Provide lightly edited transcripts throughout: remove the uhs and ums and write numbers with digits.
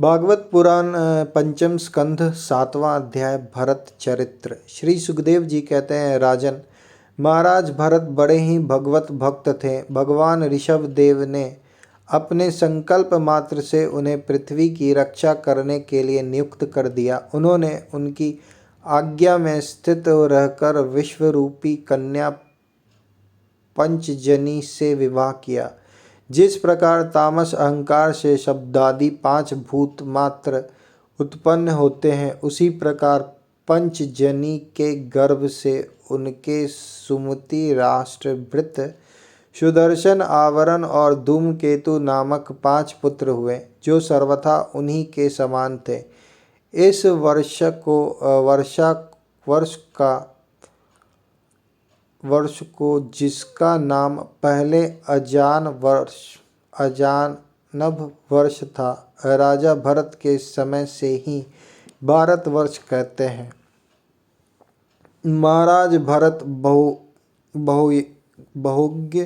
भागवत पुराण पंचम स्कंध सातवां अध्याय भरत चरित्र। श्री सुखदेव जी कहते हैं, राजन, महाराज भरत बड़े ही भगवत भक्त थे। भगवान ऋषभ देव ने अपने संकल्प मात्र से उन्हें पृथ्वी की रक्षा करने के लिए नियुक्त कर दिया। उन्होंने उनकी आज्ञा में स्थित रहकर विश्वरूपी कन्या पंचजनी से विवाह किया। जिस प्रकार तामस अहंकार से शब्दादि 5 भूत मात्र उत्पन्न होते हैं, उसी प्रकार पंचजनी के गर्भ से उनके सुमति, राष्ट्रभृत, सुदर्शन, आवरण और धूमकेतु नामक 5 पुत्र हुए, जो सर्वथा उन्हीं के समान थे। इस वर्ष को जिसका नाम पहले अजानब वर्ष था, राजा भरत के समय से ही भारत वर्ष कहते हैं। महाराज भरत बहुज्ञ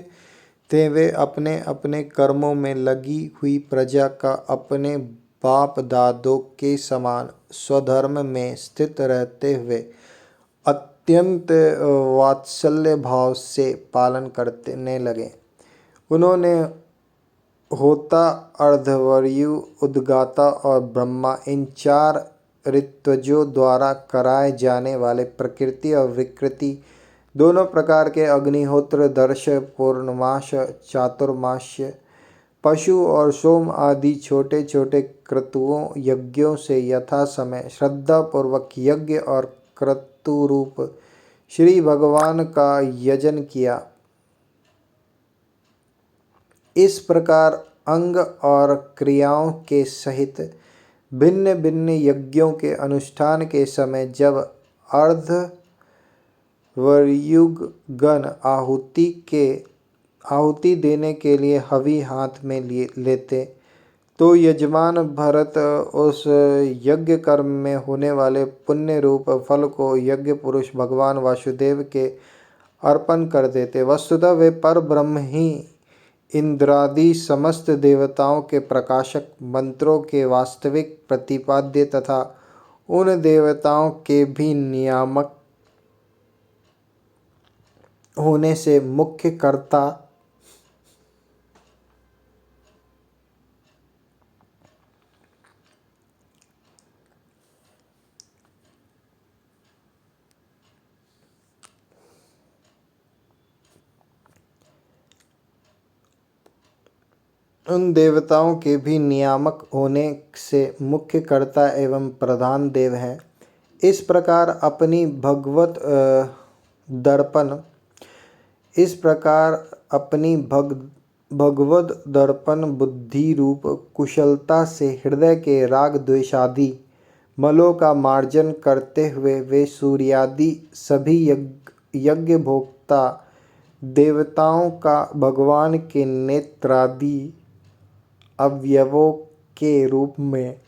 थे। वे अपने अपने कर्मों में लगी हुई प्रजा का अपने बाप दादों के समान स्वधर्म में स्थित रहते हुए अत्यंत वात्सल्य भाव से पालन करने लगे। उन्होंने होता, अर्धवर्यु, उद्गाता और ब्रह्मा, इन 4 ऋत्विजों द्वारा कराए जाने वाले प्रकृति और विकृति दोनों प्रकार के अग्निहोत्र, दर्श, पूर्णमास, चातुर्मास्य, पशु और सोम आदि छोटे छोटे क्रतुओं यज्ञों से यथा समय श्रद्धा पूर्वक यज्ञ और क्रतुरूप श्री भगवान का यजन किया। इस प्रकार अंग और क्रियाओं के सहित भिन्न भिन्न यज्ञों के अनुष्ठान के समय जब अर्धवर्युगण आहुति देने के लिए हवि हाथ में लेते, तो यजमान भरत उस यज्ञ कर्म में होने वाले पुण्य रूप फल को यज्ञ पुरुष भगवान वासुदेव के अर्पण कर देते। वस्तुतः वे पर ब्रह्म ही इंद्रादि समस्त देवताओं के प्रकाशक, मंत्रों के वास्तविक प्रतिपाद्य तथा उन देवताओं के भी नियामक होने से मुख्य कर्ता उन देवताओं के भी नियामक होने से मुख्य कर्ता एवं प्रधान देव है। इस प्रकार अपनी भगवद दर्पण बुद्धि रूप कुशलता से हृदय के राग द्वेषादि मलों का मार्जन करते हुए वे सूर्यादि सभी यज्ञ भोक्ता देवताओं का भगवान के नेत्रादि अवयवों के रूप में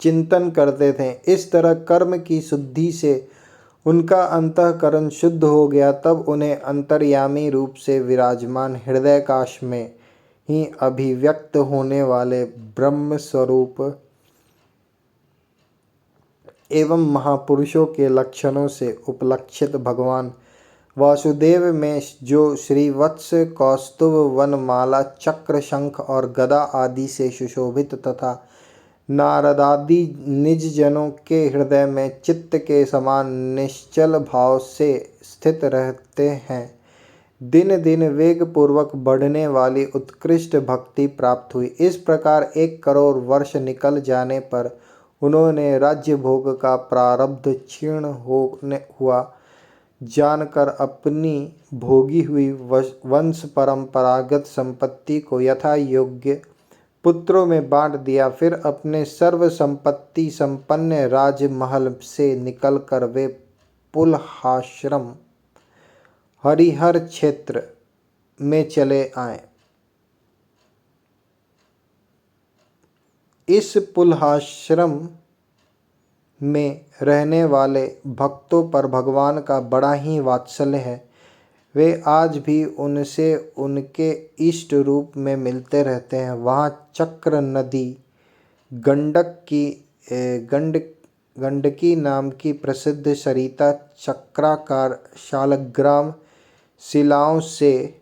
चिंतन करते थे। इस तरह कर्म की शुद्धि से उनका अंतःकरण शुद्ध हो गया। तब उन्हें अंतर्यामी रूप से विराजमान हृदयाकाश में ही अभिव्यक्त होने वाले ब्रह्म स्वरूप एवं महापुरुषों के लक्षणों से उपलक्षित भगवान वासुदेव में जो श्रीवत्स, कौस्तुभ, वनमाला, चक्र, शंख और गदा आदि से सुशोभित तथा नारदादि निज जनों के हृदय में चित्त के समान निश्चल भाव से स्थित रहते हैं, दिन दिन वेग पूर्वक बढ़ने वाली उत्कृष्ट भक्ति प्राप्त हुई। इस प्रकार 1 करोड़ वर्ष निकल जाने पर उन्होंने राज्य भोग का प्रारब्ध क्षीण हुआ जानकर अपनी भोगी हुई वंश परंपरागत संपत्ति को यथा योग्य पुत्रों में बांट दिया। फिर अपने सर्व संपत्ति संपन्न राजमहल से निकलकर वे पुलहाश्रम हरिहर क्षेत्र में चले आए। इस पुलहाश्रम में रहने वाले भक्तों पर भगवान का बड़ा ही वात्सल्य है। वे आज भी उनसे उनके इष्ट रूप में मिलते रहते हैं। वहाँ चक्र नदी गंडकी नाम की प्रसिद्ध सरिता चक्राकार शालग्राम शिलाओं से,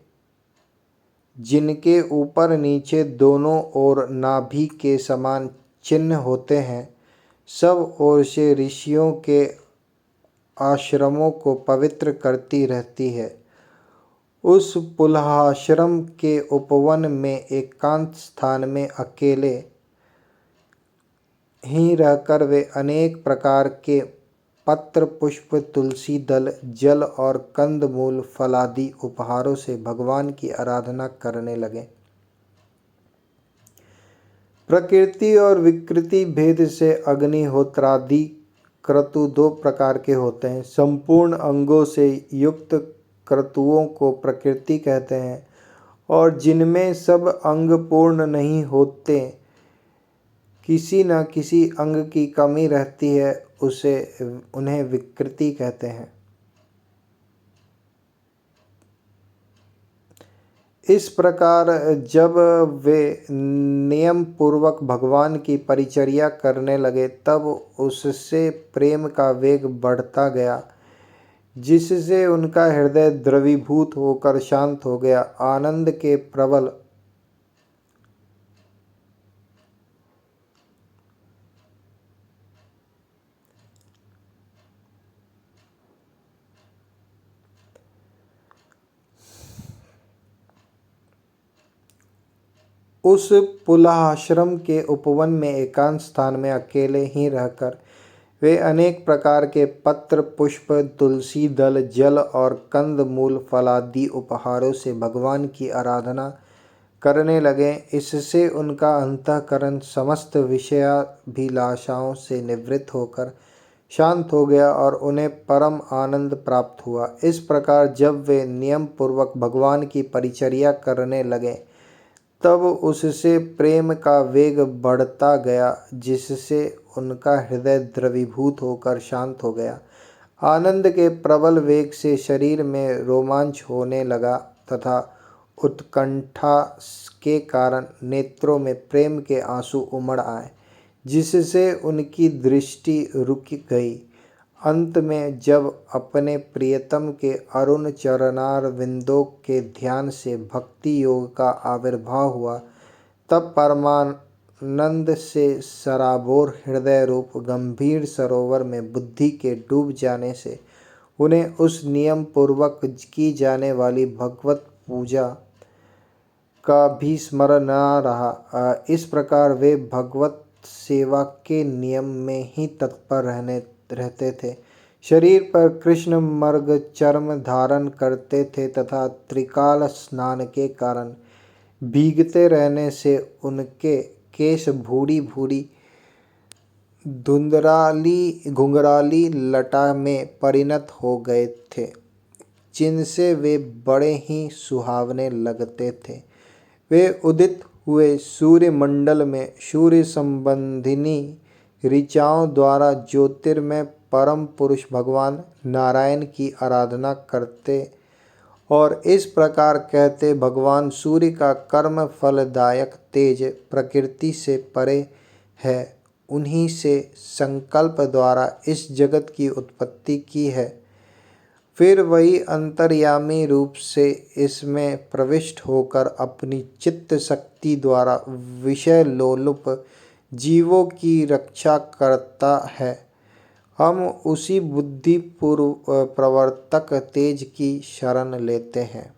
जिनके ऊपर नीचे दोनों ओर नाभि के समान चिन्ह होते हैं, सब ओर से ऋषियों के आश्रमों को पवित्र करती रहती है। उस पुलहाश्रम के उपवन में एकांत स्थान में अकेले ही रहकर वे अनेक प्रकार के पत्र पुष्प, तुलसी दल, जल और कंद मूल फलादि उपहारों से भगवान की आराधना करने लगे। प्रकृति और विकृति भेद से अग्निहोत्रादि क्रतु दो प्रकार के होते हैं। संपूर्ण अंगों से युक्त क्रतुओं को प्रकृति कहते हैं, और जिनमें सब अंग पूर्ण नहीं होते, किसी न किसी अंग की कमी रहती है, उन्हें विकृति कहते हैं। इस प्रकार जब वे नियम पूर्वक भगवान की परिचर्या करने लगे, तब उससे प्रेम का वेग बढ़ता गया, जिससे उनका हृदय द्रवीभूत होकर शांत हो गया। आनंद के प्रबल उस पुलाश्रम के उपवन में एकांत स्थान में अकेले ही रहकर वे अनेक प्रकार के पत्र पुष्प, तुलसी दल, जल और कंद मूल फलादि उपहारों से भगवान की आराधना करने लगे। इससे उनका अंतःकरण समस्त विषयाभिलाषाओं से निवृत्त होकर शांत हो गया और उन्हें परम आनंद प्राप्त हुआ। इस प्रकार जब वे नियम पूर्वक भगवान की परिचर्या करने लगे, तब उससे प्रेम का वेग बढ़ता गया, जिससे उनका हृदय द्रवीभूत होकर शांत हो गया। आनंद के प्रबल वेग से शरीर में रोमांच होने लगा तथा उत्कंठा के कारण नेत्रों में प्रेम के आंसू उमड़ आए, जिससे उनकी दृष्टि रुक गई। अंत में जब अपने प्रियतम के अरुण चरणारविंदों के ध्यान से भक्ति योग का आविर्भाव हुआ, तब परमानंद से सराबोर हृदय रूप गंभीर सरोवर में बुद्धि के डूब जाने से उन्हें उस नियम पूर्वक की जाने वाली भगवत पूजा का भी स्मरण न रहा। इस प्रकार वे भगवत सेवा के नियम में ही तत्पर रहते थे। शरीर पर कृष्ण मर्ग चर्म धारण करते थे तथा त्रिकाल स्नान के कारण भीगते रहने से उनके केश भूरी भूरी घुंघराली लटा में परिणत हो गए थे, जिनसे वे बड़े ही सुहावने लगते थे। वे उदित हुए सूर्य मंडल में सूर्य संबंधिनी ऋचाओं द्वारा ज्योतिर्मय परम पुरुष भगवान नारायण की आराधना करते और इस प्रकार कहते, भगवान सूर्य का कर्म फलदायक तेज प्रकृति से परे है, उन्हीं से संकल्प द्वारा इस जगत की उत्पत्ति की है। फिर वही अंतर्यामी रूप से इसमें प्रविष्ट होकर अपनी चित्त शक्ति द्वारा विषय लोलुप जीवों की रक्षा करता है। हम उसी बुद्धि प्रवर्तक तेज की शरण लेते हैं।